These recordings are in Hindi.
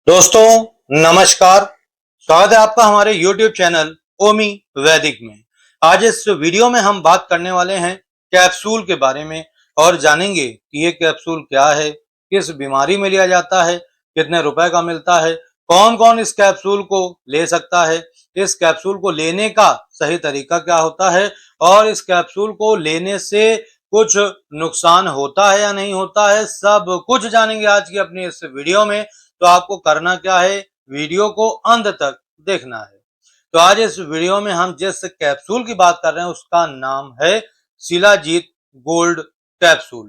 दोस्तों नमस्कार। स्वागत है आपका हमारे YouTube चैनल ओमी वैदिक में। आज इस वीडियो में हम बात करने वाले हैं कैप्सूल के बारे में और जानेंगे कि ये कैप्सूल क्या है, किस बीमारी में लिया जाता है, कितने रुपए का मिलता है, कौन कौन इस कैप्सूल को ले सकता है, इस कैप्सूल को लेने का सही तरीका क्या होता है और इस कैप्सूल को लेने से कुछ नुकसान होता है या नहीं होता है, सब कुछ जानेंगे आज की अपनी इस वीडियो में। तो आपको करना क्या है, वीडियो को अंत तक देखना है। तो आज इस वीडियो में हम जिस कैप्सूल की बात कर रहे हैं उसका नाम है शिलाजीत गोल्ड कैप्सूल।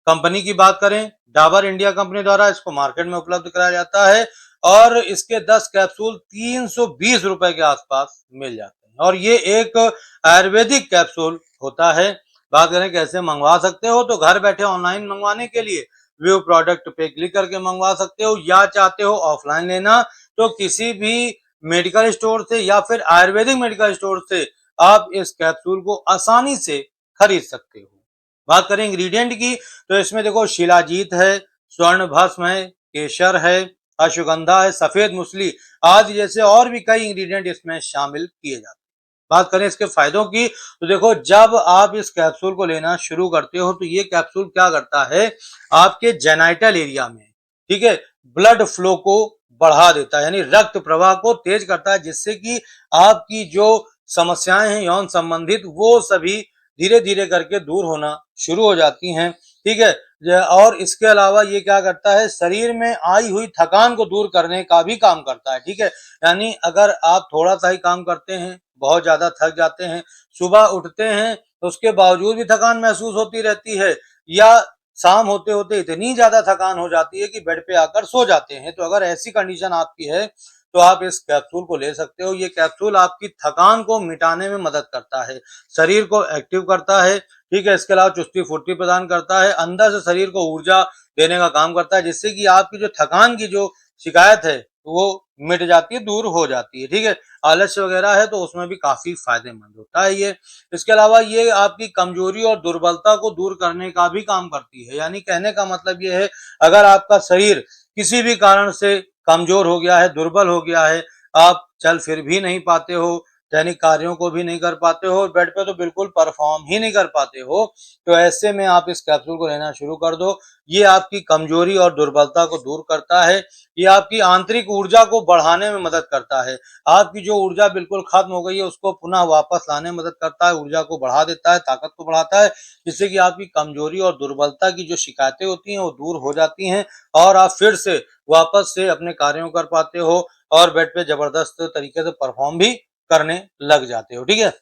कंपनी की बात करें, डाबर इंडिया कंपनी द्वारा इसको मार्केट में उपलब्ध कराया जाता है और इसके 10 कैप्सूल 320 रुपए के आसपास मिल जाते हैं और ये एक आयुर्वेदिक कैप्सूल होता है। बात करें कैसे मंगवा सकते हो, तो घर बैठे ऑनलाइन मंगवाने के लिए व्यू प्रोडक्ट पे क्लिक करके मंगवा सकते हो, या चाहते हो ऑफलाइन लेना तो किसी भी मेडिकल स्टोर से या फिर आयुर्वेदिक मेडिकल स्टोर से आप इस कैप्सूल को आसानी से खरीद सकते हो। बात करें इंग्रेडिएंट की, तो इसमें देखो शिलाजीत है, स्वर्ण भस्म है, केसर है, अश्वगंधा है, सफेद मूसली आदि जैसे और भी कई इंग्रेडिएंट इसमें शामिल किए जाते हैं। बात करें इसके फायदों की, तो देखो जब आप इस कैप्सूल को लेना शुरू करते हो तो ये कैप्सूल क्या करता है, आपके जेनाइटल एरिया में, ठीक है, ब्लड फ्लो को बढ़ा देता है, यानी रक्त प्रवाह को तेज करता है, जिससे कि आपकी जो समस्याएं हैं यौन संबंधित वो सभी धीरे धीरे करके दूर होना शुरू हो जाती हैं। ठीक है, और इसके अलावा ये क्या करता है, शरीर में आई हुई थकान को दूर करने का भी काम करता है। ठीक है, यानी अगर आप थोड़ा सा ही काम करते हैं, बहुत ज्यादा थक जाते हैं, सुबह उठते हैं तो उसके बावजूद भी थकान महसूस होती रहती है, या शाम होते होते इतनी ज्यादा थकान हो जाती है कि बेड पे आकर सो जाते हैं, तो अगर ऐसी कंडीशन आपकी है तो आप इस कैप्सूल को ले सकते हो। ये कैप्सूल आपकी थकान को मिटाने में मदद करता है, शरीर को एक्टिव करता है। ठीक है, इसके अलावा चुस्ती फुर्ती प्रदान करता है, अंदर से शरीर को ऊर्जा देने का काम करता है, जिससे कि आपकी जो थकान की जो शिकायत है वो मिट जाती है, दूर हो जाती है। ठीक है, आलस्य वगैरह है तो उसमें भी काफी फायदेमंद होता है ये। इसके अलावा ये आपकी कमजोरी और दुर्बलता को दूर करने का भी काम करती है, यानी कहने का मतलब ये है, अगर आपका शरीर किसी भी कारण से कमजोर हो गया है, दुर्बल हो गया है, आप चल फिर भी नहीं पाते हो, दैनिक कार्यों को भी नहीं कर पाते हो, बेड पे तो बिल्कुल परफॉर्म ही नहीं कर पाते हो, तो ऐसे में आप इस कैप्सूल को लेना शुरू कर दो। ये आपकी कमजोरी और दुर्बलता को दूर करता है, ये आपकी आंतरिक ऊर्जा को बढ़ाने में मदद करता है, आपकी जो ऊर्जा बिल्कुल खत्म हो गई है उसको पुनः वापस लाने में मदद करता है, ऊर्जा को बढ़ा देता है, ताकत को बढ़ाता है, जिससे कि आपकी कमजोरी और दुर्बलता की जो शिकायतें होती हैं वो दूर हो जाती हैं और आप फिर से वापस से अपने कार्यों कर पाते हो और बेड पे जबरदस्त तरीके से परफॉर्म भी करने लग जाते हो। ठीक है,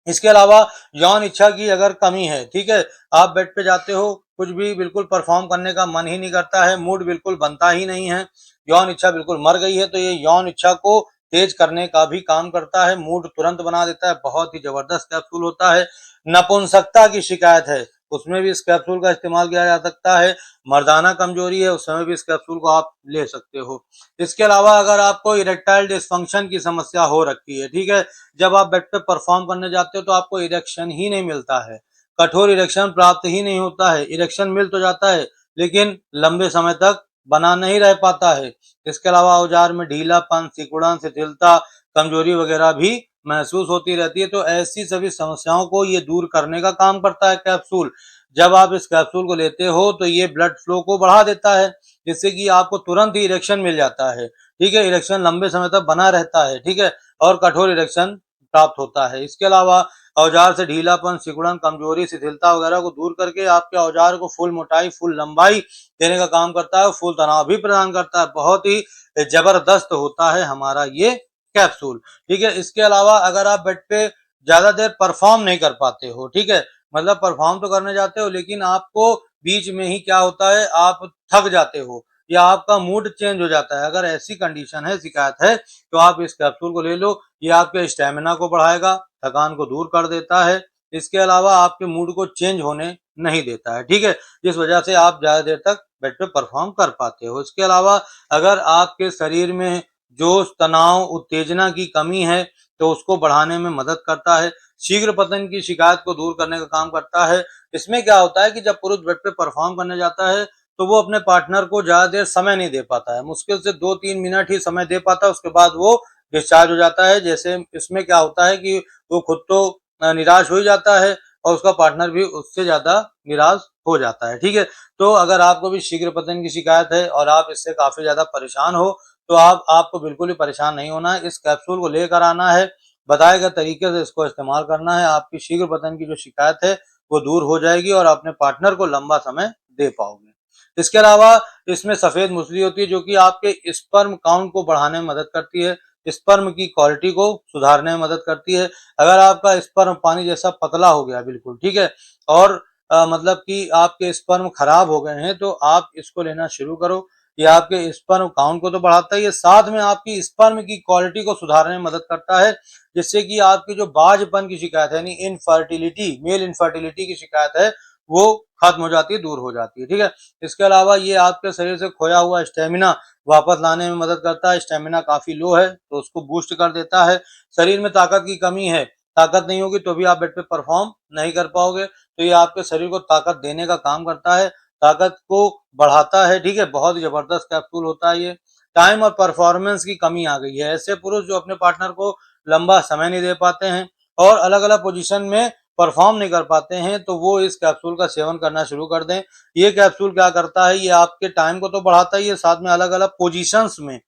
इसके अलावा यौन इच्छा की अगर कमी है, ठीक है, आप बेड पे जाते हो, कुछ भी बिल्कुल परफॉर्म करने का मन ही नहीं करता है, मूड बिल्कुल बनता ही नहीं है, यौन इच्छा बिल्कुल मर गई है, तो ये यौन इच्छा को तेज करने का भी काम करता है, मूड तुरंत बना देता है, बहुत ही जबरदस्त कैप्सूल होता है। नपुंसकता की शिकायत है उसमें भी इस कैप्सूल का इस्तेमाल किया जा सकता है, मर्दाना कमजोरी है उस समय भी इस कैप्सूल को आप ले सकते हो। इसके अलावा अगर आपको इरेक्टाइल डिस्फंक्शन की समस्या हो रखी है, ठीक है, जब आप बेड पे परफॉर्म करने जाते हो तो आपको इरेक्शन ही नहीं मिलता है, कठोर इरेक्शन प्राप्त ही नहीं होता है, इरेक्शन मिल तो जाता है लेकिन लंबे समय तक बना नहीं रह पाता है। इसके अलावा औजार में ढीलापन, सिकुड़न, शिथिलता, कमजोरी वगैरह भी महसूस होती रहती है, तो ऐसी सभी समस्याओं को ये दूर करने का काम करता है कैप्सूल। जब आप इस कैप्सूल को लेते हो तो ये ब्लड फ्लो को बढ़ा देता है, जिससे कि आपको तुरंत ही इरेक्शन मिल जाता है। ठीक है, इरेक्शन लंबे समय तक बना रहता है। ठीक है, और कठोर इरेक्शन प्राप्त होता है। इसके अलावा औजार से ढीलापन, सिकुड़न, कमजोरी, शिथिलता वगैरह को दूर करके आपके औजार को फुल मोटाई, फुल लंबाई देने का काम करता है, फुल तनाव भी प्रदान करता है। बहुत ही जबरदस्त होता है हमारा ये कैप्सूल। ठीक है, इसके अलावा अगर आप बेड पे ज्यादा देर परफॉर्म नहीं कर पाते हो, ठीक है, मतलब परफॉर्म तो करने जाते हो लेकिन आपको बीच में ही क्या होता है, आप थक जाते हो या आपका मूड चेंज हो जाता है, अगर ऐसी कंडीशन है, शिकायत है, तो आप इस कैप्सूल को ले लो। ये आपके स्टेमिना को बढ़ाएगा, थकान को दूर कर देता है, इसके अलावा आपके मूड को चेंज होने नहीं देता है। ठीक है, जिस वजह से आप ज्यादा देर तक बेड पे परफॉर्म कर पाते हो। इसके अलावा अगर आपके शरीर में जोश, तनाव, उत्तेजना की कमी है तो उसको बढ़ाने में मदद करता है, शीघ्र पतन की शिकायत को दूर करने का काम करता है। इसमें क्या होता है कि जब पुरुष बेड पे परफॉर्म करने जाता है तो वो अपने पार्टनर को ज्यादा देर समय नहीं दे पाता है, मुश्किल से 2-3 मिनट ही समय दे पाता है, उसके बाद वो डिस्चार्ज हो जाता है। जैसे इसमें क्या होता है कि वो खुद तो निराश हो ही जाता है और उसका पार्टनर भी उससे ज्यादा निराश हो जाता है। ठीक है, तो अगर आपको भी शीघ्र पतन की शिकायत है और आप इससे काफी ज्यादा परेशान हो, तो आपको बिल्कुल भी परेशान नहीं होना है। इस कैप्सूल को लेकर आना है, बताए गए तरीके से इसको इस्तेमाल करना है, आपकी शीघ्र पतन की जो शिकायत है वो दूर हो जाएगी और अपने पार्टनर को लंबा समय दे पाओगे। इसके अलावा इसमें सफेद मूसली होती है जो कि आपके स्पर्म काउंट को बढ़ाने में मदद करती है, स्पर्म की क्वालिटी को सुधारने में मदद करती है। अगर आपका स्पर्म पानी जैसा पतला हो गया बिल्कुल, ठीक है, और मतलब कि आपके स्पर्म खराब हो गए हैं, तो आप इसको लेना शुरू करो। ये आपके स्पर्म काउंट को तो बढ़ाता ही है, साथ में आपकी स्पर्म की क्वालिटी को सुधारने में मदद करता है, जिससे कि आपकी जो बाझपन की शिकायत है, यानी इनफर्टिलिटी, मेल इनफर्टिलिटी की शिकायत है, वो खत्म हो जाती है, दूर हो जाती है। ठीक है, इसके अलावा ये आपके शरीर से खोया हुआ स्टेमिना वापस लाने में मदद करता है। स्टेमिना काफी लो है तो उसको बूस्ट कर देता है। शरीर में ताकत की कमी है, ताकत नहीं होगी तो भी आप बेड पे परफॉर्म नहीं कर पाओगे, तो ये आपके शरीर को ताकत देने का काम करता है, ताकत को बढ़ाता है। ठीक है, बहुत ही जबरदस्त कैप्सूल होता है ये। टाइम और परफॉर्मेंस की कमी आ गई है, ऐसे पुरुष जो अपने पार्टनर को लंबा समय नहीं दे पाते हैं और अलग अलग पोजीशन में परफॉर्म नहीं कर पाते हैं, तो वो इस कैप्सूल का सेवन करना शुरू कर दें। ये कैप्सूल क्या करता है, ये आपके टाइम को तो बढ़ाता ही है, साथ में अलग अलग पोजीशंस में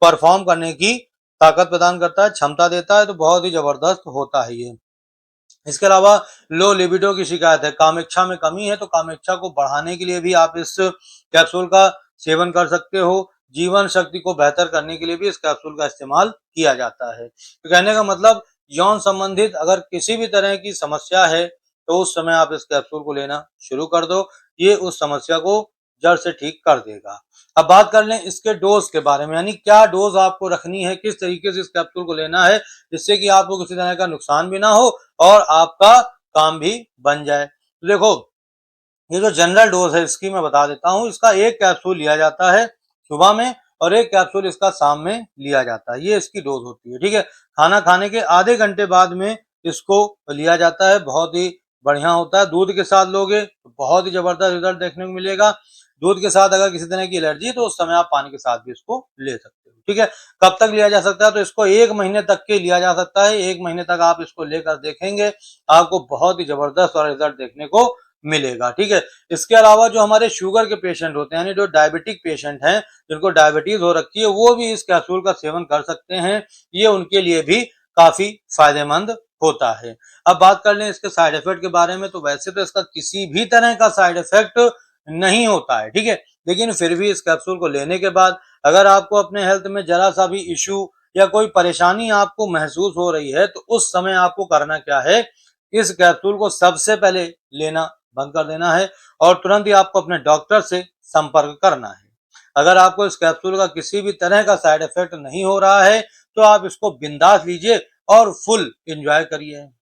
परफॉर्म करने की ताकत प्रदान करता है, क्षमता देता है, तो बहुत ही जबरदस्त होता है ये। इसके अलावा लो लिबिडो की शिकायत है, कामेच्छा में कमी है, तो कामेच्छा को बढ़ाने के लिए भी आप इस कैप्सूल का सेवन कर सकते हो। जीवन शक्ति को बेहतर करने के लिए भी इस कैप्सूल का इस्तेमाल किया जाता है। तो कहने का मतलब, यौन संबंधित अगर किसी भी तरह की समस्या है तो उस समय आप इस कैप्सूल को लेना शुरू कर दो, ये उस समस्या को जड़ से ठीक कर देगा। अब बात कर लें इसके डोज के बारे में, यानी क्या डोज आपको रखनी है, किस तरीके से इस कैप्सूल को लेना है जिससे कि आपको किसी तरह का नुकसान भी ना हो और आपका काम भी बन जाए। तो देखो, ये जो जनरल डोज है इसकी मैं बता देता हूँ। इसका एक कैप्सूल लिया जाता है सुबह में और एक कैप्सूल इसका शाम में लिया जाता है, ये इसकी डोज होती है। ठीक है, खाना खाने के आधे घंटे बाद में इसको लिया जाता है, बहुत ही बढ़िया होता है। दूध के साथ लोगे तो बहुत ही जबरदस्त रिजल्ट देखने को मिलेगा। दूध के साथ अगर किसी तरह की एलर्जी है तो उस समय आप पानी के साथ भी इसको ले सकते हो। ठीक है, कब तक लिया जा सकता है, तो इसको 1 महीने तक के लिया जा सकता है। 1 महीने तक आप इसको लेकर देखेंगे, आपको बहुत ही जबरदस्त और रिजल्ट देखने को मिलेगा। ठीक है, इसके अलावा जो हमारे शुगर के पेशेंट होते हैं, यानी जो डायबिटिक पेशेंट हैं, जिनको डायबिटीज हो रखी है, वो भी इस कैप्सूल का सेवन कर सकते हैं, ये उनके लिए भी काफी फायदेमंद होता है। अब बात कर लें इसके साइड इफेक्ट के बारे में, तो वैसे तो इसका किसी भी तरह का साइड इफेक्ट नहीं होता है। ठीक है, लेकिन फिर भी इस कैप्सूल को लेने के बाद अगर आपको अपने हेल्थ में जरा सा भी इश्यू या कोई परेशानी आपको महसूस हो रही है, तो उस समय आपको करना क्या है, इस कैप्सूल को सबसे पहले लेना बंद कर देना है और तुरंत ही आपको अपने डॉक्टर से संपर्क करना है। अगर आपको इस कैप्सूल का किसी भी तरह का साइड इफेक्ट नहीं हो रहा है, तो आप इसको बिंदास लीजिए और फुल एंजॉय करिए।